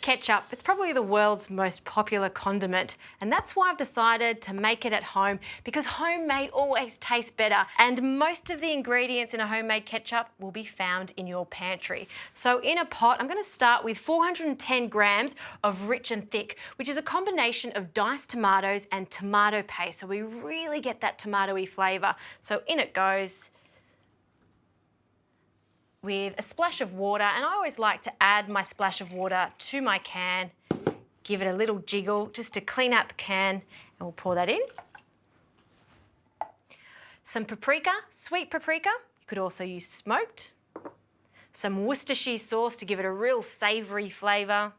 Ketchup, it's probably the world's most popular condiment, and that's why I've decided to make it at home, because homemade always tastes better, and most of the ingredients in a homemade ketchup will be found in your pantry. So in a pot, I'm going to start with 410 grams of rich and thick, which is a combination of diced tomatoes and tomato paste, so we really get that tomatoey flavour. So in it goes, with a splash of water, and I always like to add my splash of water to my can, give it a little jiggle just to clean out the can, and we'll pour that in. Some paprika, sweet paprika, you could also use smoked. Some Worcestershire sauce to give it a real savoury flavour.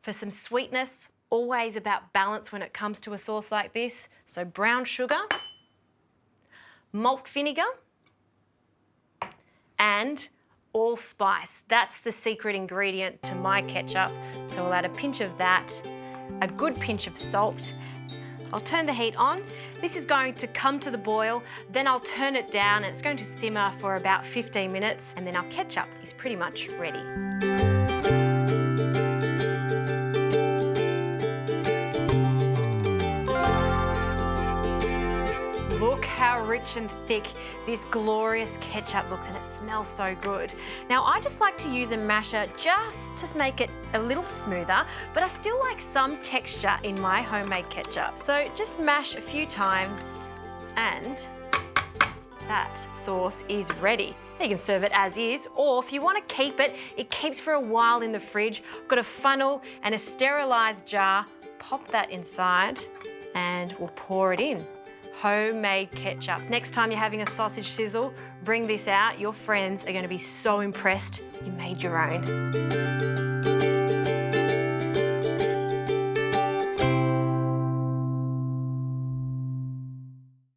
For some sweetness, always about balance when it comes to a sauce like this, so brown sugar, malt vinegar, and allspice. That's the secret ingredient to my ketchup. So we'll add a pinch of that, a good pinch of salt. I'll turn the heat on. This is going to come to the boil, then I'll turn it down and it's going to simmer for about 15 minutes, and then our ketchup is pretty much ready. Look how rich and thick this glorious ketchup looks, and it smells so good. Now, I just like to use a masher just to make it a little smoother, but I still like some texture in my homemade ketchup. So just mash a few times and that sauce is ready. You can serve it as is, or if you want to keep it, it keeps for a while in the fridge. I've got a funnel and a sterilised jar. Pop that inside and we'll pour it in. Homemade ketchup. Next time you're having a sausage sizzle, bring this out. Your friends are going to be so impressed you made your own.